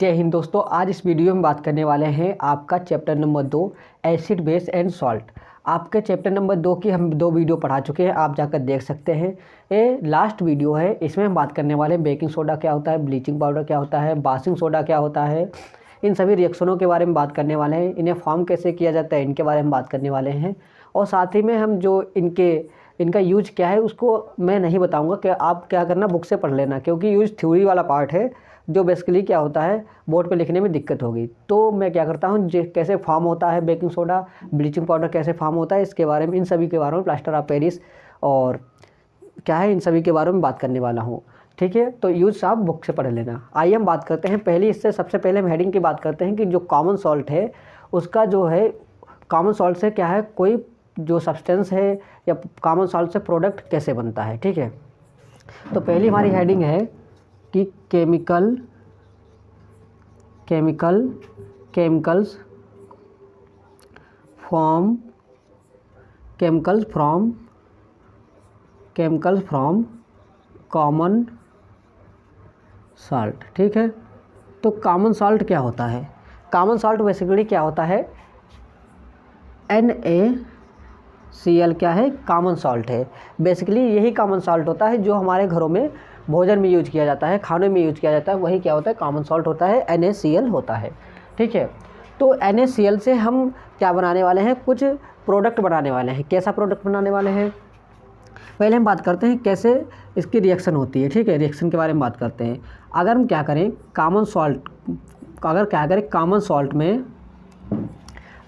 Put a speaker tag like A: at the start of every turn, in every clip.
A: जय हिंद दोस्तों। आज इस वीडियो में बात करने वाले हैं आपका chapter number 2 acid base and salt. आपके चैप्टर नंबर 2 की हम 2 वीडियो पढ़ा चुके हैं, आप जाकर देख सकते हैं। ये लास्ट वीडियो है, इसमें हम बात करने वाले हैं बेकिंग सोडा क्या होता है, ब्लीचिंग पाउडर क्या होता है, बेकिंग सोडा क्या होता है, इन सभी रिएक्शनों के बारे में बात करने वाले हैं। इन्हें फॉर्म कैसे किया जाता है इनके बारे में बात करने वाले हैं। और साथ ही में हम जो इनका यूज क्या है उसको मैं नहीं बताऊंगा कि आप क्या करना, बुक से पढ़ लेना, क्योंकि यूज थ्योरी वाला पार्ट है जो बेसिकली क्या होता है बोर्ड पे लिखने में दिक्कत होगी। तो मैं क्या करता हूँ, कैसे फॉर्म होता है बेकिंग सोडा, ब्लीचिंग पाउडर कैसे फॉर्म होता है, इसके बारे में, इन सभी के बारे में, प्लास्टर ऑफ पेरिस और क्या है, इन सभी के बारे में बात करने वाला हूँ। ठीक है, तो यूज आप बुक से पढ़ लेना। आइए हम बात करते हैं पहले, इससे सबसे पहले हम हेडिंग की बात करते हैं कि जो कॉमन सॉल्ट है उसका जो है, कॉमन सॉल्ट से क्या है, कोई जो सब्सटेंस है या कॉमन सॉल्ट से प्रोडक्ट कैसे बनता है। ठीक है, तो पहली हमारी हेडिंग है कि केमिकल्स फ्रॉम कॉमन सॉल्ट। ठीक है, तो कॉमन सॉल्ट क्या होता है? कॉमन सॉल्ट बेसिकली क्या होता है, NaCl क्या है, कॉमन सॉल्ट है। बेसिकली यही कॉमन सॉल्ट होता है जो हमारे घरों में भोजन में यूज किया जाता है, खाने में यूज किया जाता है, वही क्या होता है, कॉमन सॉल्ट होता है, NaCl होता है। ठीक है, तो NaCl से हम क्या बनाने वाले हैं, कुछ प्रोडक्ट बनाने वाले हैं। कैसा प्रोडक्ट बनाने वाले हैं, पहले हम बात करते हैं कैसे इसकी रिएक्शन होती है। ठीक है, रिएक्शन के बारे में बात करते हैं। अगर हम क्या करें, कॉमन सॉल्ट में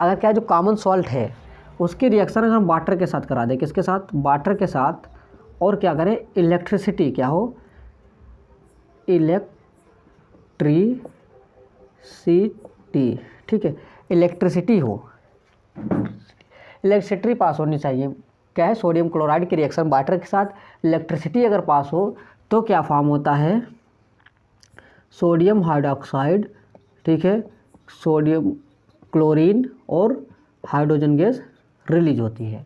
A: अगर क्या जो कॉमन सॉल्ट है उसकी रिएक्शन अगर हम वाटर के साथ करा दें, किसके साथ, वाटर के साथ, और क्या करें, इलेक्ट्रिसिटी क्या हो, इलेक्ट्रिसिटी। ठीक है, इलेक्ट्रिसिटी हो, इलेक्ट्रिसिटी पास होनी चाहिए। क्या है, सोडियम क्लोराइड की रिएक्शन वाटर के साथ इलेक्ट्रिसिटी अगर पास हो तो क्या फॉर्म होता है, सोडियम हाइड्रोक्साइड। ठीक है, सोडियम क्लोरीन और हाइड्रोजन गैस रिलीज होती है।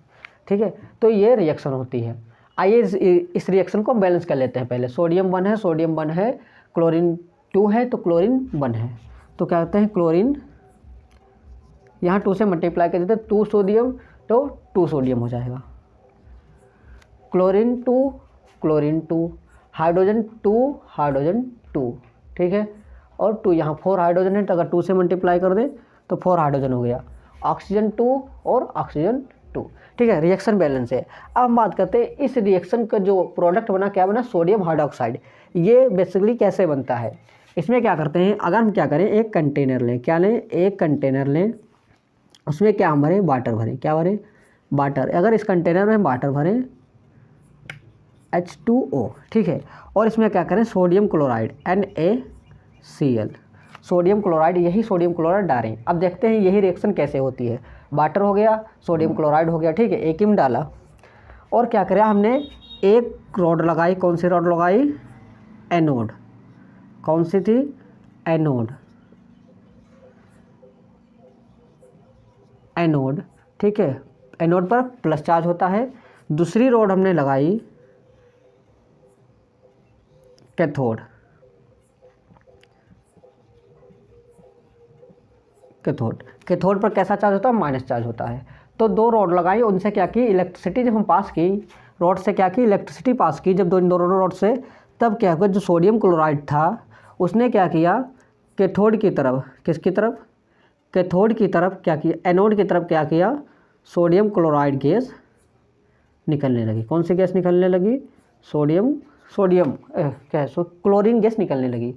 A: ठीक है, तो ये रिएक्शन होती है। आइए इस रिएक्शन को बैलेंस कर लेते हैं। पहले सोडियम 1 है, सोडियम 1 है, क्लोरीन 2 है, तो क्लोरीन 1 है। तो क्या कहते हैं, क्लोरीन यहाँ 2 से मल्टीप्लाई कर देते हैं, 2 सोडियम तो 2 सोडियम हो जाएगा, क्लोरीन 2, हाइड्रोजन 2। ठीक है, और 2 यहाँ 4 हाइड्रोजन है, तो अगर 2 से मल्टीप्लाई कर दें तो 4 हाइड्रोजन हो गया, ऑक्सीजन 2 और ऑक्सीजन 2। ठीक है, रिएक्शन बैलेंस है। अब हम बात करते हैं इस रिएक्शन का जो प्रोडक्ट बना, क्या बना, सोडियम हाइड्रोक्साइड। ये बेसिकली कैसे बनता है, इसमें क्या करते हैं, अगर हम क्या करें, एक कंटेनर लें, क्या लें, एक कंटेनर लें, उसमें क्या हम भरें, वाटर भरें, क्या भरें, वाटर। अगर इस कंटेनर में हम वाटर भरें H2O, ठीक है, और इसमें क्या करें, sodium chloride NaCl, sodium chloride, यही सोडियम क्लोराइड डालें। अब देखते हैं यही रिएक्शन कैसे होती है। वाटर हो गया, सोडियम क्लोराइड हो गया, ठीक है, एक ही में डाला, और क्या करा हमने, एक रॉड लगाई। कौन सी रॉड लगाई, एनोड। कौन सी थी, एनोड। ठीक है, एनोड पर प्लस चार्ज होता है। दूसरी रॉड हमने लगाई कैथोड। कैथोड पर कैसा चार्ज होता है, माइनस चार्ज होता है। तो 2 रॉड लगाई, उनसे क्या की, इलेक्ट्रिसिटी जब हम पास की, रॉड से क्या की, इलेक्ट्रिसिटी पास की जब दोनों रॉड से, तब क्या हुआ, जो सोडियम क्लोराइड था उसने क्या किया, कैथोड की तरफ, किसकी तरफ, कैथोड की तरफ क्या किया, एनोड की तरफ क्या किया, सोडियम क्लोराइड गैस निकलने लगी। कौन सी गैस निकलने लगी, क्लोरीन गैस निकलने लगी।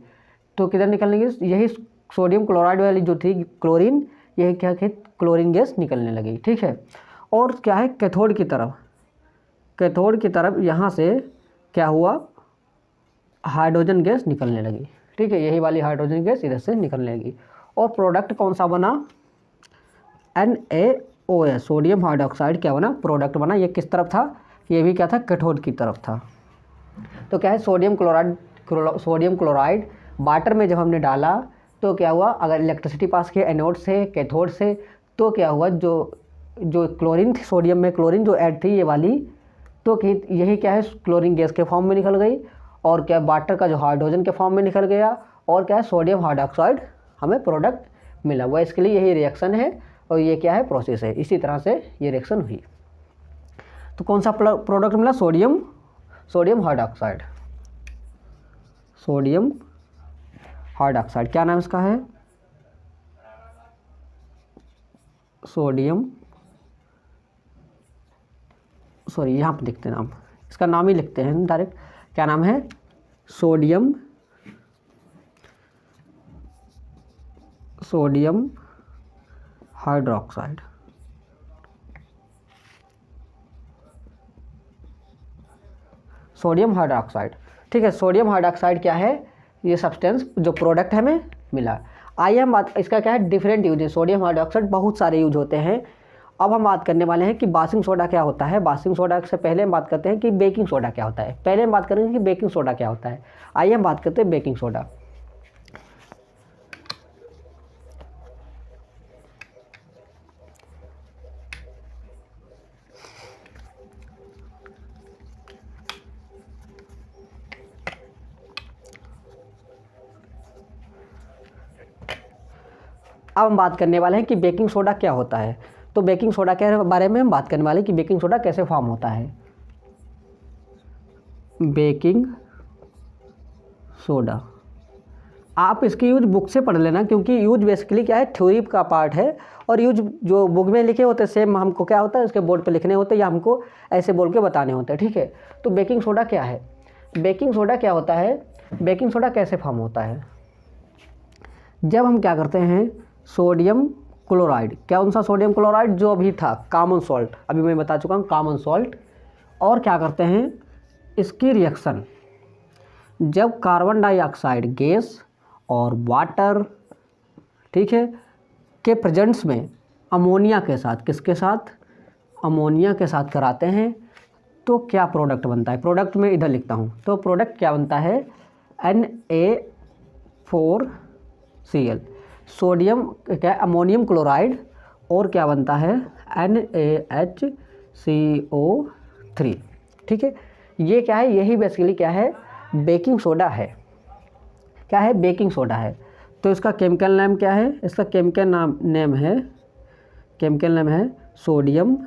A: तो किधर निकलने लगी, यही सोडियम क्लोराइड वाली जो थी क्लोरीन, यही क्या है, क्लोरीन गैस निकलने लगी। ठीक है, और क्या है, कैथोड की तरफ यहाँ से क्या हुआ, हाइड्रोजन गैस निकलने लगी। ठीक है, यही वाली हाइड्रोजन गैस इधर से निकलने लगी, और प्रोडक्ट कौन सा बना, NaOH, सोडियम हाइड्रोक्साइड क्या बना, प्रोडक्ट बना। ये किस तरफ था, ये भी क्या था, कैथोड की तरफ था। तो क्या है, सोडियम क्लोराइड वाटर में जब हमने डाला तो क्या हुआ, अगर इलेक्ट्रिसिटी पास किया एनोड से, कैथोड से, तो क्या हुआ, जो क्लोरीन थी, सोडियम में क्लोरीन जो ऐड थी ये वाली, तो यही क्या है, क्लोरीन गैस के फॉर्म में निकल गई, और क्या वाटर का जो हाइड्रोजन के फॉर्म में निकल गया, और क्या है सोडियम हाइड्रोक्साइड हमें प्रोडक्ट मिला। वह इसके लिए यही रिएक्शन है और ये क्या है प्रोसेस है। इसी तरह से ये रिएक्शन हुई। तो कौन सा प्रोडक्ट मिला? Sodium hydroxide. सोडियम हाइड्रोक्साइड क्या नाम इसका है? यहाँ पे लिखते हैं नाम, इसका नाम ही लिखते हैं डायरेक्ट। क्या नाम है? Sodium hydroxide. सोडियम हाइड्रोक्साइड, ठीक है। सोडियम हाइड्रोक्साइड क्या है? ये सब्सटेंस जो प्रोडक्ट हमें मिला। आइए हम बात, इसका क्या है डिफरेंट यूज है। सोडियम हाइड्रोक्साइड बहुत सारे यूज होते हैं। अब हम बात करने वाले हैं कि बेकिंग सोडा क्या होता है। बेकिंग सोडा से पहले हम बात करते हैं कि बेकिंग सोडा क्या होता है। पहले हम बात करेंगे कि बेकिंग सोडा क्या होता है। आइए हम बात करते हैं बेकिंग सोडा। अब हम बात करने वाले हैं कि बेकिंग सोडा क्या होता है। तो बेकिंग सोडा के बारे में हम बात करने वाले हैं कि बेकिंग सोडा कैसे फॉर्म होता है। बेकिंग सोडा आप इसकी यूज बुक से पढ़ लेना, क्योंकि यूज बेसिकली क्या है थ्योरी का पार्ट है, और यूज जो बुक में लिखे होते हैं सेम हमको क्या होता है उसके बोर्ड पे लिखने होते हैं या हमको ऐसे बोल के बताने होते हैं, ठीक है। तो बेकिंग सोडा क्या है? बेकिंग सोडा क्या होता है? बेकिंग सोडा कैसे फॉर्म होता है? जब हम क्या करते हैं सोडियम क्लोराइड, क्या उनसा सोडियम क्लोराइड जो अभी था कॉमन सॉल्ट, अभी मैं बता चुका हूँ कॉमन सॉल्ट, और क्या करते हैं इसकी रिएक्शन जब कार्बन डाइऑक्साइड गैस और वाटर, ठीक है, के प्रेजेंस में अमोनिया के साथ, किसके साथ? अमोनिया के साथ कराते हैं, तो क्या प्रोडक्ट बनता है? प्रोडक्ट में इधर लिखता हूँ। तो प्रोडक्ट क्या बनता है? Na4Cl, सोडियम क्या अमोनियम क्लोराइड, और क्या बनता है NaHCO3, ठीक है। ये क्या है? यही बेसिकली क्या है बेकिंग सोडा है। क्या है? बेकिंग सोडा है। तो इसका केमिकल नेम क्या है? इसका केमिकल नेम है सोडियम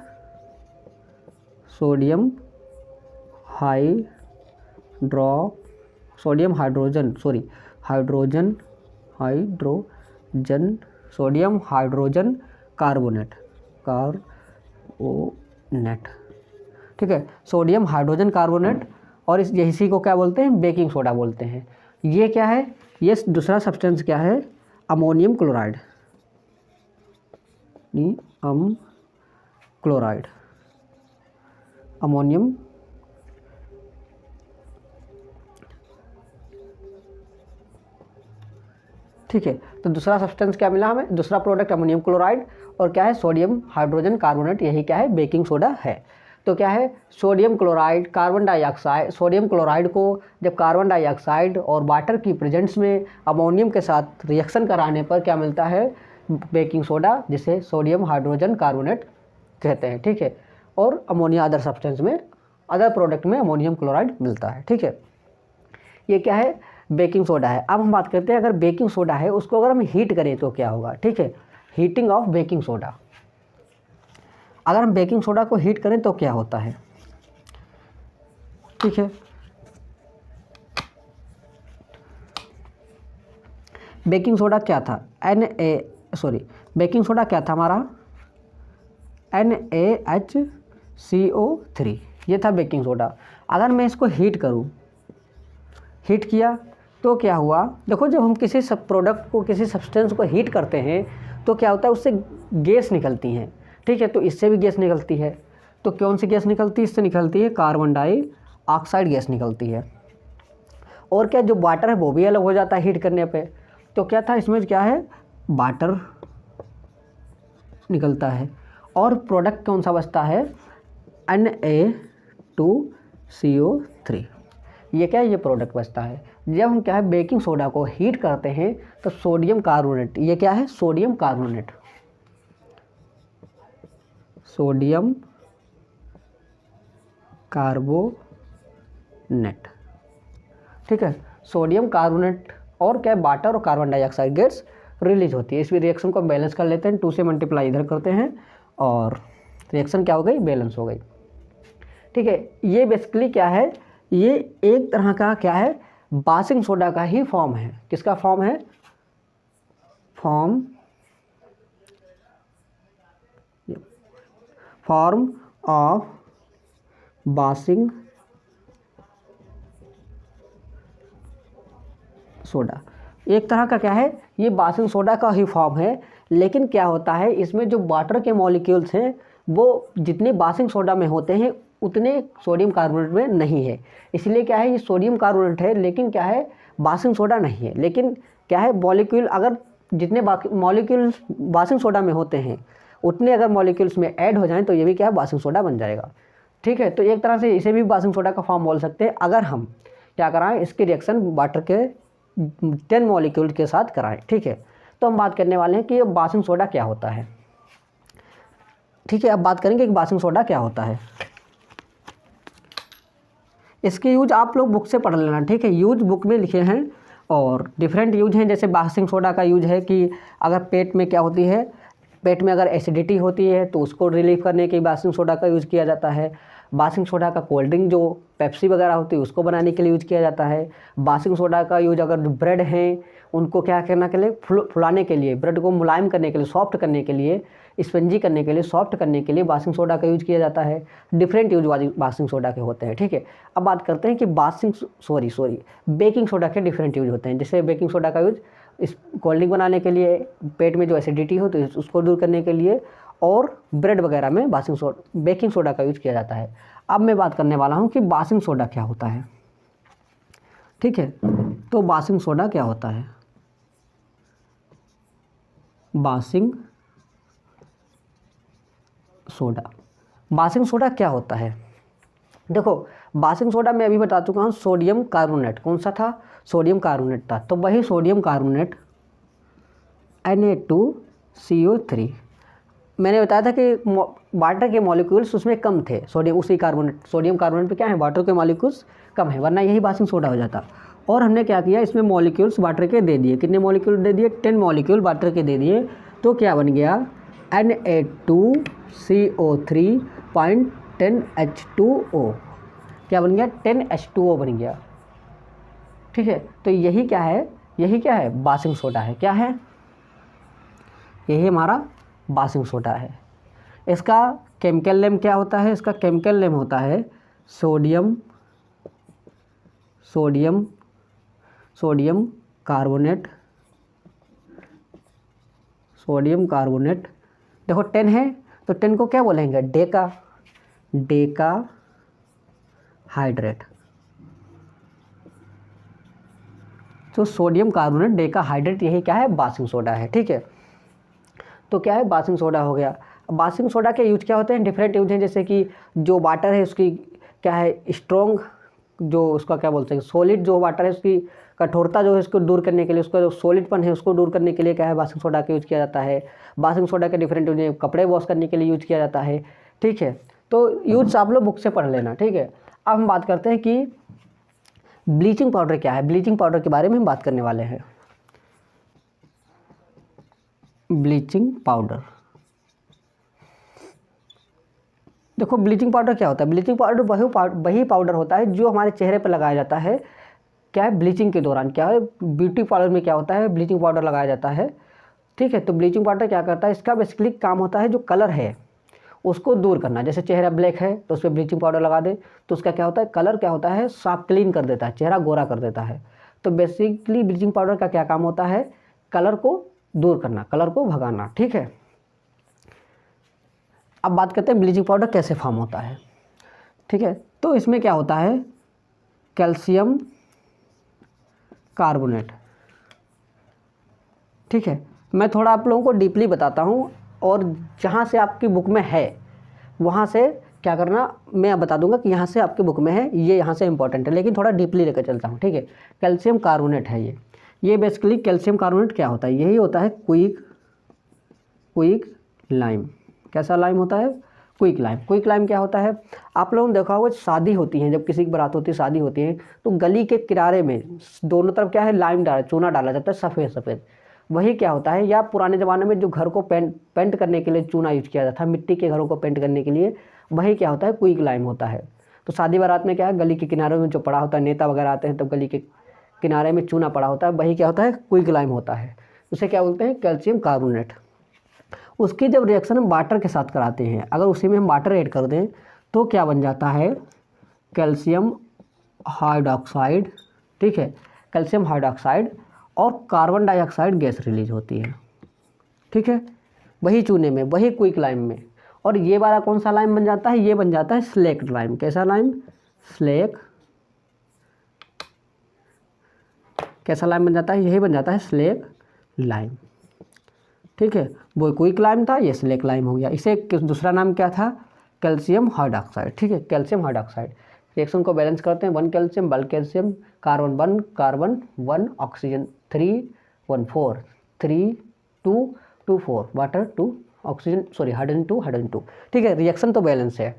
A: हाइड्रोजन कार्बोनेट, ठीक है, सोडियम हाइड्रोजन कार्बोनेट, और इसी को क्या बोलते हैं? बेकिंग सोडा बोलते हैं। ये क्या है? ये दूसरा सब्सटेंस क्या है? अमोनियम क्लोराइड, अमोनियम ठीक है। तो दूसरा सब्सटेंस क्या मिला हमें? दूसरा प्रोडक्ट अमोनियम क्लोराइड, और क्या है सोडियम हाइड्रोजन कार्बोनेट, यही क्या है बेकिंग सोडा है। तो क्या है sodium chloride, carbon dioxide, sodium chloride को जब कार्बन डाइऑक्साइड और वाटर की प्रेजेंस में अमोनियम के साथ रिएक्शन कराने पर क्या मिलता है? बेकिंग सोडा, जिसे सोडियम हाइड्रोजन कार्बोनेट कहते हैं, ठीक है। और अमोनिया अदर सब्सटेंस में, अदर प्रोडक्ट में अमोनियम क्लोराइड मिलता है, ठीक है। ये क्या है? बेकिंग सोडा है। अब हम बात करते हैं अगर बेकिंग सोडा है उसको अगर हम हीट करें तो क्या होगा, ठीक है। हीटिंग ऑफ बेकिंग सोडा, अगर हम बेकिंग सोडा को हीट करें तो क्या होता है, ठीक है। बेकिंग सोडा क्या था? बेकिंग सोडा क्या था हमारा? NaHCO3, ये था बेकिंग सोडा। अगर मैं इसको हीट करूं, हीट किया तो क्या हुआ? देखो जब हम किसी प्रोडक्ट को, किसी सब्सटेंस को हीट करते हैं तो क्या होता है? उससे गैस निकलती हैं, ठीक है। तो इससे भी गैस निकलती है। तो कौन सी गैस निकलती है? इससे निकलती है कार्बन डाइऑक्साइड गैस निकलती है। और क्या जो वाटर है वो भी अलग हो जाता है हीट करने पे। तो क्या था इसमें? क्या है? वाटर निकलता है, और प्रोडक्ट कौन सा बचता है? Na2CO3, ये क्या है? ये प्रोडक्ट बचता है। जब हम क्या है बेकिंग सोडा को हीट करते हैं तो सोडियम कार्बोनेट, ये क्या है? सोडियम कार्बोनेट, ठीक है। सोडियम कार्बोनेट और क्या वाटर और कार्बन डाइऑक्साइड गैस रिलीज होती है। इस रिएक्शन को बैलेंस कर लेते हैं, 2 से मल्टीप्लाई इधर करते हैं और रिएक्शन क्या हो गई, बैलेंस हो गई। ठीक है, ये बेसिकली क्या है, ये एक तरह का क्या है, बासिंग सोडा का ही फॉर्म है। किसका फॉर्म है, फॉर्म ऑफ बासिंग सोडा। एक तरह का क्या है, ये बासिंग सोडा का ही फॉर्म है। लेकिन क्या होता है, इसमें जो वाटर के मॉलिक्यूल्स हैं वो जितने बासिंग सोडा में होते हैं उतने सोडियम कार्बोनेट में नहीं है। इसलिए क्या है, ये सोडियम कार्बोनेट है लेकिन क्या है, बासिंग सोडा नहीं है। लेकिन क्या है, मॉलिक्यूल अगर जितने मॉलिक्यूल्स बासिंग सोडा में होते हैं उतने अगर मॉलिक्यूल्स में ऐड हो जाएं तो ये भी क्या है, बासिंग सोडा बन जाएगा। ठीक है, तो एक तरह से इसे भी बासिंग सोडा का फॉर्म बोल सकते हैं अगर हम क्या कराएं, इसकी रिएक्शन वाटर के 10 मॉलिक्यूल के साथ कराएं। ठीक है, तो हम बात करने वाले हैं कि बासिंग सोडा क्या होता है। ठीक है, अब बात करेंगे कि बासिंग सोडा क्या होता है। इसके यूज आप लोग बुक से पढ़ लेना। ठीक है, यूज बुक में लिखे हैं और डिफरेंट यूज हैं। जैसे बासिंग सोडा का यूज है कि अगर पेट में क्या होती है, पेट में अगर एसिडिटी होती है तो उसको रिलीव करने के लिए बासिंग सोडा का यूज़ किया जाता है। बासिंग सोडा का कोल्ड ड्रिंक जो पेप्सी वगैरह होती है उसको बनाने के लिए यूज़ किया जाता है। बासिंग सोडा का यूज अगर ब्रेड हैं उनको क्या करने के लिए, फुलाने के लिए, ब्रेड को मुलायम करने के लिए, सॉफ्ट करने के लिए, स्पंजी करने के लिए, सॉफ्ट करने के लिए बासिंग सोडा का यूज़ किया जाता है। डिफरेंट यूज बासिंग सोडा के होते हैं। ठीक है, अब बात करते हैं कि बेकिंग सोडा के डिफरेंट यूज होते हैं। जैसे बेकिंग सोडा का यूज इस कोल्ड ड्रिंक बनाने के लिए, पेट में जो एसिडिटी हो तो उसको दूर करने के लिए, और ब्रेड वगैरह में बेकिंग सोडा का यूज किया जाता है। अब मैं बात करने वाला हूँ कि बासिंग सोडा क्या होता है। ठीक है, तो बासिंग सोडा क्या होता है, बासिंग सोडा क्या होता है। देखो, बासिंग सोडा मैं अभी बता चुका हूँ, सोडियम कार्बोनेट। कौन सा था, सोडियम कार्बोनेट था। तो वही सोडियम कार्बोनेट Na2CO3, मैंने बताया था कि वाटर के मॉलिक्यूल्स उसमें कम थे, सोडियम कार्बोनेट पे क्या है, वाटर के मॉलिक्यूल्स कम है, वरना यही बासिंग सोडा हो जाता। और हमने क्या किया, इसमें मॉलिक्यूल्स वाटर के दे दिए। कितने मॉलिक्यूल दे दिए, 10 मॉलिक्यूल वाटर के दे दिए। तो क्या बन गया, Na2CO3.10H2O। क्या बन गया, 10H2O बन गया। ठीक है, तो यही क्या है, बासिंग सोडा है। क्या है, यही हमारा बासिंग सोडा है। इसका केमिकल नेम क्या होता है, इसका केमिकल नेम होता है सोडियम कार्बोनेट। देखो 10 है तो 10 को क्या बोलेंगे, डेका हाइड्रेट। तो सोडियम कार्बोनेट डेका हाइड्रेट, यही क्या है, बासिंग सोडा है। ठीक है, तो क्या है, बासिंग सोडा हो गया। बासिंग सोडा के यूज क्या होते हैं, डिफरेंट यूज हैं। जैसे कि जो वाटर है उसकी क्या है, स्ट्रॉन्ग, जो उसका क्या बोलते हैं, सॉलिड जो वाटर है उसकी कठोरता जो है उसको दूर करने के लिए, उसका जो सॉलिडपन है उसको दूर करने के लिए क्या है, बासिंग सोडा का यूज किया जाता है। बासिंग सोडा के डिफरेंट यूज है, कपड़े वॉश करने के लिए यूज किया जाता है। ठीक है, तो यूज आप लोग बुक से पढ़ लेना। ठीक है, अब हम बात करते हैं कि ब्लीचिंग पाउडर क्या है। ब्लीचिंग पाउडर के बारे में हम बात करने वाले हैं। ब्लीचिंग पाउडर, देखो ब्लीचिंग पाउडर क्या होता है। ब्लीचिंग पाउडर वही पाउडर होता है जो हमारे चेहरे पर लगाया जाता है। क्या है, ब्लीचिंग के दौरान क्या है, ब्यूटी पार्लर में क्या होता है, ब्लीचिंग पाउडर लगाया जाता है। ठीक है, तो ब्लीचिंग पाउडर क्या करता है, इसका बेसिकली काम होता है जो कलर है उसको दूर करना। जैसे चेहरा ब्लैक है तो उस पर ब्लीचिंग पाउडर लगा दे तो उसका क्या होता है, कलर क्या होता है, साफ क्लीन कर देता है, चेहरा गोरा कर देता है। तो बेसिकली ब्लीचिंग पाउडर का क्या काम होता है, कलर को दूर करना, कलर को भगाना। ठीक है, अब बात करते हैं ब्लीचिंग पाउडर कैसे फॉर्म होता है। ठीक है, तो इसमें क्या होता है, कैल्शियम कार्बोनेट। ठीक है, मैं थोड़ा आप लोगों को डीपली बताता हूँ और जहाँ से आपकी बुक में है वहाँ से क्या करना मैं बता दूंगा कि यहाँ से आपकी बुक में है, ये यहाँ से इंपॉर्टेंट है, लेकिन थोड़ा डीपली लेकर चलता हूँ। ठीक है, कैल्शियम कार्बोनेट है ये बेसिकली कैल्शियम कार्बोनेट क्या होता है, यही होता है क्विक लाइम। कैसा लाइम होता है, क्विक लाइम क्या होता है, आप लोगों ने देखा होगा शादी होती है, जब किसी की बारात होती है, शादी होती है, तो गली के किनारे में दोनों तरफ क्या है, लाइम चूना डाला जाता है सफ़ेद सफ़ेद। वही क्या होता है, या पुराने ज़माने में जो घर को पेंट करने के लिए चूना यूज किया जाता था, मिट्टी के घरों को पेंट करने के लिए, वही क्या होता है, क्विक लाइम होता है। तो शादी बारात में क्या है, गली के किनारों में जो पड़ा होता है, नेता वगैरह आते हैं तब गली के किनारे में चूना पड़ा होता है, वही क्या होता है, क्विक लाइम होता है। उसे क्या बोलते हैं, कैल्शियम कार्बोनेट। उसकी जब रिएक्शन हम वाटर के साथ कराते हैं, अगर उसी में हम वाटर ऐड कर दें तो क्या बन जाता है, कैल्शियम हाइड्रोक्साइड। ठीक है, कैल्शियम हाइड्रोक्साइड और कार्बन डाइऑक्साइड गैस रिलीज होती है। ठीक है, वही चूने में, वही क्विक लाइम में। और ये वाला कौन सा लाइम बन जाता है, ये बन जाता है स्लेक्ट लाइम। कैसा लाइम, स्लेक। कैसा लाइम बन जाता है, यही बन जाता है स्लेक लाइम। ठीक है, वो क्विक लाइम था, ये स्लेक लाइम हो गया। इसे दूसरा नाम क्या था, कैल्शियम हाइड्रोक्साइड। ठीक है, कैल्शियम हाइड्रोक्साइड। रिएक्शन को बैलेंस करते हैं, 1 कैल्शियम, बल calcium, carbon 1 oxygen 3 1 4 3 2 2 4 water 2 oxygen, sorry hydrogen 2। ठीक है, रिएक्शन तो बैलेंस है।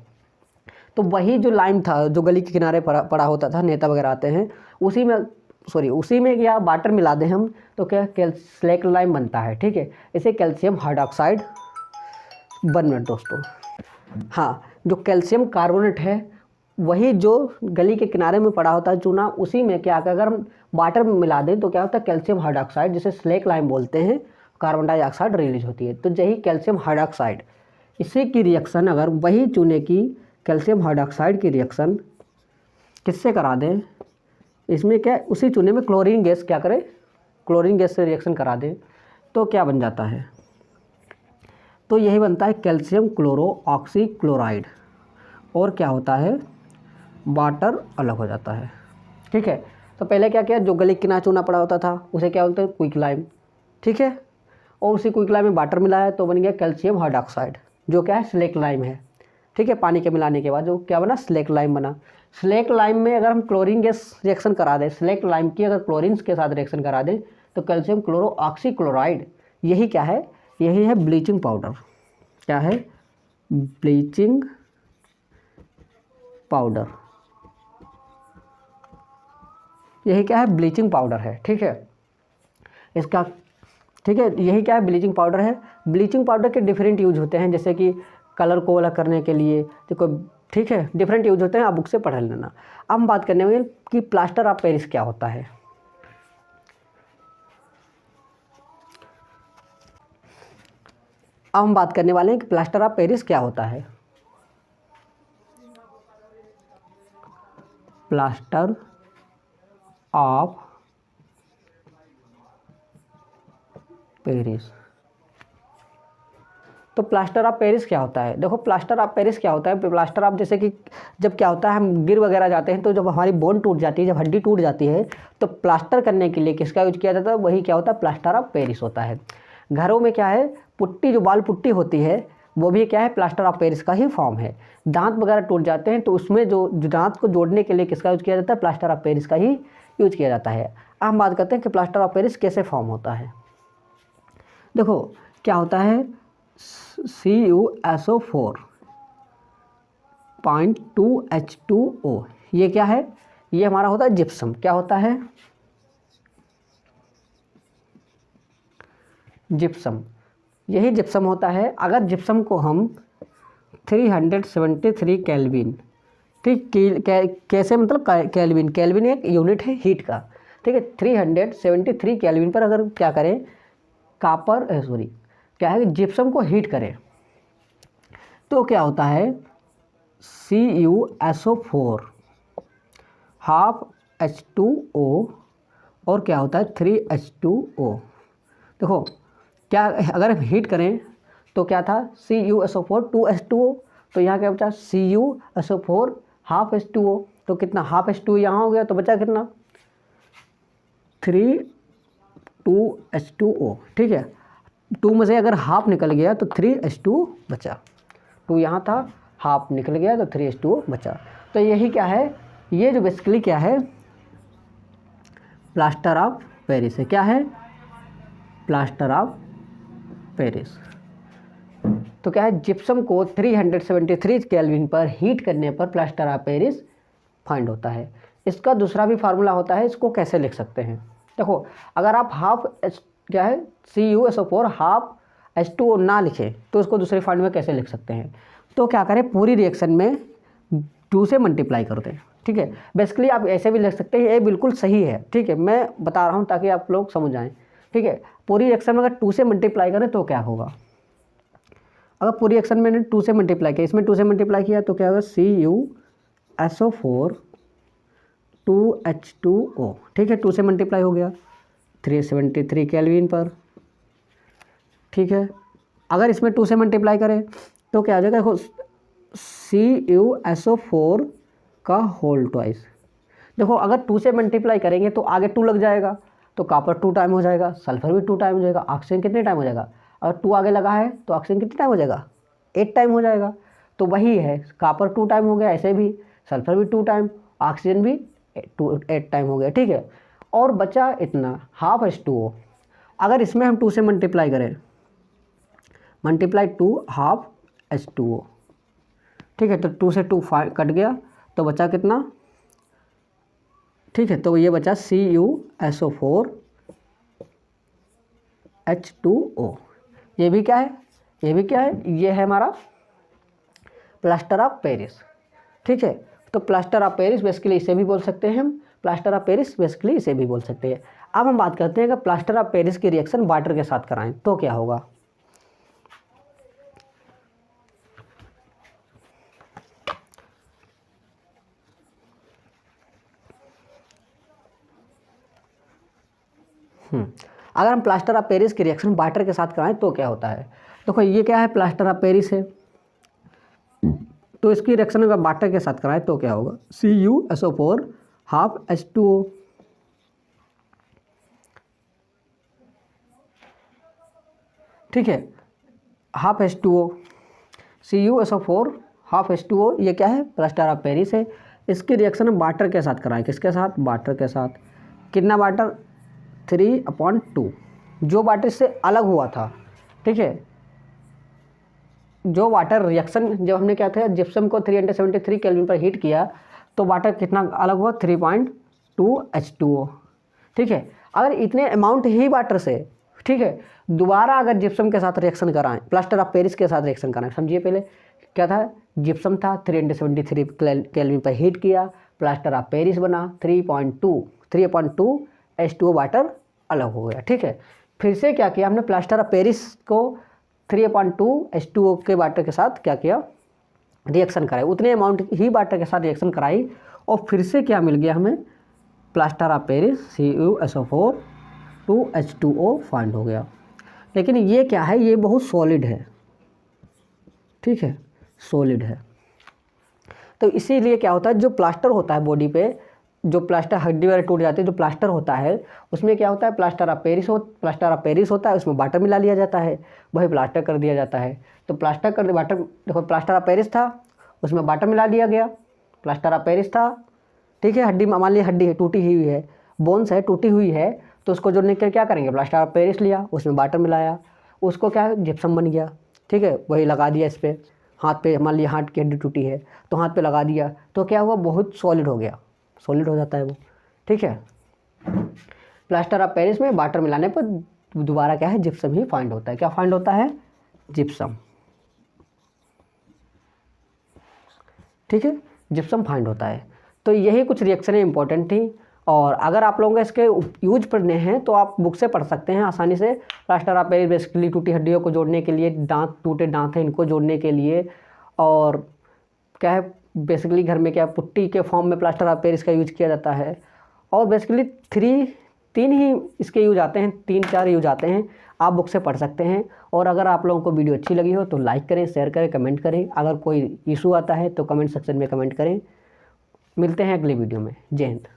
A: तो वही जो लाइम था जो गली के किनारे पड़ा होता था, नेता वगैरह आते हैं, उसी में क्या वाटर मिला दें हम तो क्या स्लेक लाइम बनता है। ठीक है, इसे कैल्शियम हाइड्रोक्साइड। 1 मिनट दोस्तों। हाँ, जो कैल्शियम कार्बोनेट है वही जो गली के किनारे में पड़ा होता है चूना, उसी में क्या अगर हम वाटर में मिला दें तो क्या होता है, कैल्शियम हाइड्रोक्साइड, जिसे स्लेक लाइम बोलते हैं, कार्बन डाइऑक्साइड रिलीज होती है। तो यही कैल्शियम हाइड्रोक्साइड, इसी की रिएक्शन अगर वही चूने की कैल्शियम हाइड्रोक्साइड की रिएक्शन किससे करा दें, इसमें क्या उसी चूने में क्लोरीन गैस क्या करे, क्लोरीन गैस से रिएक्शन करा दें तो क्या बन जाता है, तो यही बनता है कैल्शियम क्लोरो ऑक्सी क्लोराइड। और क्या होता है, वाटर अलग हो जाता है। ठीक है, तो पहले क्या किया, जो गली किनारे चूना पड़ा होता था उसे क्या बोलते हैं, क्विक लाइम। ठीक है, और उसी क्विक लाइम में वाटर मिलाया तो बन गया कैल्शियम हाइड्रोक्साइड, जो क्या है, स्लेक लाइम है। ठीक है, पानी के मिलाने के बाद जो क्या बना, स्लेक लाइम बना। स्लेक लाइम में अगर हम क्लोरीन गैस रिएक्शन करा दें, स्लेक लाइम की अगर क्लोरीन के साथ रिएक्शन करा दें तो कैल्शियम क्लोरो ऑक्सी क्लोराइड, यही क्या है, यही है ब्लीचिंग पाउडर। क्या है, ब्लीचिंग पाउडर। यही क्या है, ब्लीचिंग पाउडर है। ठीक है, इसका, ठीक है, यही क्या है, ब्लीचिंग पाउडर है। ब्लीचिंग पाउडर के डिफरेंट यूज होते हैं, जैसे कि कलर को अलग करने के लिए, देखो ठीक है, डिफरेंट यूज होते हैं, आप बुक से पढ़ लेना। अब हम बात करने वाले कि प्लास्टर ऑफ पेरिस क्या होता है। अब हम बात करने वाले हैं कि प्लास्टर ऑफ पेरिस क्या होता है। प्लास्टर ऑफ पेरिस, तो प्लास्टर ऑफ पेरिस क्या होता है, देखो प्लास्टर ऑफ पेरिस क्या होता है, प्लास्टर ऑफ, जैसे कि जब क्या होता है, हम गिर वगैरह जाते हैं तो जब हमारी बोन टूट जाती है, जब हड्डी टूट जाती है, तो प्लास्टर करने के लिए किसका यूज किया जाता है, वही क्या होता है, प्लास्टर ऑफ पेरिस होता है। घरों में क्या है, पुट्टी, जो बाल पुट्टी होती है वो भी क्या है, प्लास्टर ऑफ पेरिस का ही फॉर्म है। दांत वगैरह टूट जाते हैं तो उसमें जो दांत को जोड़ने के लिए किसका यूज किया जाता है, प्लास्टर ऑफ पेरिस का ही यूज किया जाता है। अब हम बात करते हैं कि प्लास्टर ऑफ पेरिस कैसे फॉर्म होता है। देखो क्या होता है, CuSO4.2H2O, ये क्या है, ये हमारा होता है जिप्सम। क्या होता है, जिप्सम, यही जिप्सम होता है। अगर जिप्सम को हम 373 केल्विन, ठीक, कैसे मतलब केल्विन, केल्विन एक यूनिट है हीट का, ठीक है, 373 केल्विन पर अगर क्या करें, क्या है, जिप्सम को हीट करें तो क्या होता है, CuSO4 हाफ H2O और क्या होता है 3H2O। देखो क्या, अगर हम हीट करें तो क्या था, CuSO4 2H2O, तो यहाँ क्या बचा, CuSO4 हाफ H2O, तो कितना, हाफ H2O यहाँ हो गया, तो बचा कितना, 2H2O। ठीक है, 2 में से अगर हाफ निकल गया तो 3H2O बचा, 2 यहाँ था, हाफ निकल गया तो 3H2O बचा। तो यही क्या है, ये जो बेसिकली क्या है, प्लास्टर ऑफ पेरिस है। क्या है, प्लास्टर ऑफ पेरिस। तो क्या है, जिप्सम को 373 केल्विन पर हीट करने पर प्लास्टर ऑफ पेरिस फाइंड होता है। इसका दूसरा भी फार्मूला होता है, इसको कैसे लिख सकते हैं। देखो, अगर आप हाफ क्या है CuSO4 हाफ H2O ना लिखें तो इसको दूसरे फॉर्म में कैसे लिख सकते हैं। तो क्या करें, पूरी रिएक्शन में 2 से मल्टीप्लाई कर दें। ठीक है, बेसिकली आप ऐसे भी लिख सकते हैं, ये बिल्कुल सही है। ठीक है, मैं बता रहा हूँ ताकि आप लोग समझ जाएं। ठीक है, पूरी रिएक्शन में अगर 2 से मल्टीप्लाई करें तो क्या होगा, अगर पूरी रिएक्शन में 2 से मल्टीप्लाई किया, इसमें 2 से मल्टीप्लाई किया तो क्या होगा, CuSO4 2H2O। ठीक है, 2 से मल्टीप्लाई हो गया 373 केल्विन पर। ठीक है, अगर इसमें 2 से मल्टीप्लाई करें तो क्या आ जाएगा, देखो CuSO4 का होल ट्वाइस। देखो, अगर 2 से मल्टीप्लाई करेंगे तो आगे 2 लग जाएगा, तो कॉपर 2 टाइम हो जाएगा, सल्फर भी 2 टाइम हो जाएगा, ऑक्सीजन कितने टाइम हो जाएगा, अगर 2 आगे लगा है तो ऑक्सीजन कितने टाइम हो जाएगा, 8 टाइम हो जाएगा। तो वही है, कॉपर 2 टाइम हो गया, ऐसे भी सल्फर भी 2 टाइम, ऑक्सीजन भी 8 टाइम हो गया। ठीक है, और बचा इतना हाफ H2O। अगर इसमें हम 2 से मल्टीप्लाई करें, मल्टीप्लाई 2 हाफ H2O। ठीक है, तो 2 से 2 कट गया तो बचा कितना, ठीक है, तो ये बचा CuSO4 H2O। ये भी क्या है, ये भी क्या है, ये है हमारा प्लास्टर ऑफ पेरिस। ठीक है, तो प्लास्टर ऑफ पेरिस बेसिकली इसे भी बोल सकते हैं हम, प्लास्टर ऑफ पेरिस बेसिकली इसे भी बोल सकते हैं। अब हम बात करते हैं कि प्लास्टर ऑफ पेरिस की रिएक्शन वाटर के साथ कराएं तो क्या होगा। अगर हम प्लास्टर ऑफ पेरिस की रिएक्शन वाटर के साथ कराएं तो क्या होता है। देखो, ये क्या है, प्लास्टर ऑफ पेरिस है, तो इसकी रिएक्शन अगर वाटर के साथ कराएं तो क्या होगा, CuSO4 हाफ H2O। ठीक है, half H2O, CuSO4 half H2O, ये क्या है, प्लास्टर ऑफ पेरिस है। इसकी रिएक्शन हम वाटर के साथ कराएं, किसके साथ, वाटर के साथ। कितना वाटर, 3/2, जो वाटर से अलग हुआ था। ठीक है, जो वाटर रिएक्शन जब हमने क्या था, जिप्सम को 373 केल्विन पर हीट किया तो वाटर कितना अलग हुआ, 3.2 H2O। ठीक है, अगर इतने अमाउंट ही वाटर से, ठीक है, दोबारा अगर जिप्सम के साथ रिएक्शन कराएं, प्लास्टर ऑफ पेरिस के साथ रिएक्शन कराएं, समझिए पहले क्या था, जिप्सम था 373 केल्विन पर हीट किया, प्लास्टर ऑफ पेरिस बना 3.2 H2O वाटर अलग हो गया। ठीक है, फिर से क्या किया हमने, प्लास्टर ऑफ पेरिस को 3/2 H2O के वाटर के साथ क्या किया, रिएक्शन कराई, उतने अमाउंट ही वाटर के साथ रिएक्शन कराई, और फिर से क्या मिल गया हमें, plaster of Paris CuSO4 2H2O find हो गया। लेकिन ये क्या है, ये बहुत सॉलिड है। ठीक है, सॉलिड है, तो इसीलिए क्या होता है, जो प्लास्टर होता है बॉडी पे, जो प्लास्टर हड्डी वगैरह टूट जाती है, जो प्लास्टर होता है उसमें क्या होता है, प्लास्टर ऑफ पेरिस होता है, उसमें वाटर मिला लिया जाता है, वही प्लास्टर कर दिया जाता है। तो प्लास्टर कर वाटर, देखो प्लास्टर ऑफ पेरिस था, उसमें वाटर मिला दिया गया, प्लास्टर ऑफ पेरिस था। ठीक है, हड्डी मान लीजिए हड्डी है, टूटी हुई है, बोन्स है, टूटी हुई है, तो उसको जोड़ने के क्या करेंगे, प्लास्टर ऑफ पेरिस लिया, उसमें वाटर मिलाया, उसको क्या जिप्सम बन गया। ठीक है, वही लगा दिया इस पर, हाथ पे, मान लिया हाथ की हड्डी टूटी है तो हाथ पे लगा दिया, तो क्या हुआ, बहुत सॉलिड हो गया, सॉलिड हो जाता है वो। ठीक है, प्लास्टर ऑफ पेरिस में वाटर मिलाने पर दोबारा क्या है, जिप्सम ही फाइंड होता है। क्या फाइंड होता है, जिप्सम। ठीक है, जिप्सम फाइंड होता है। तो यही कुछ रिएक्शनें इंपॉर्टेंट थी, और अगर आप लोगों को इसके यूज पढ़ने हैं तो आप बुक से पढ़ सकते हैं आसानी से। प्लास्टर ऑफ पेरिस बेसिकली टूटी हड्डियों को जोड़ने के लिए, दांत टूटे दांत हैं इनको जोड़ने के लिए, और क्या है बेसिकली घर में क्या पुट्टी के फॉर्म में प्लास्टर ऑफ पेरिस का यूज किया जाता है। और बेसिकली 3 ही इसके यूज आते हैं, 3-4 यूज आते हैं, आप बुक से पढ़ सकते हैं। और अगर आप लोगों को वीडियो अच्छी लगी हो तो लाइक करें, शेयर करें, कमेंट करें। अगर कोई इशू आता है तो कमेंट सेक्शन में कमेंट करें। मिलते हैं अगली वीडियो में। जय हिंद।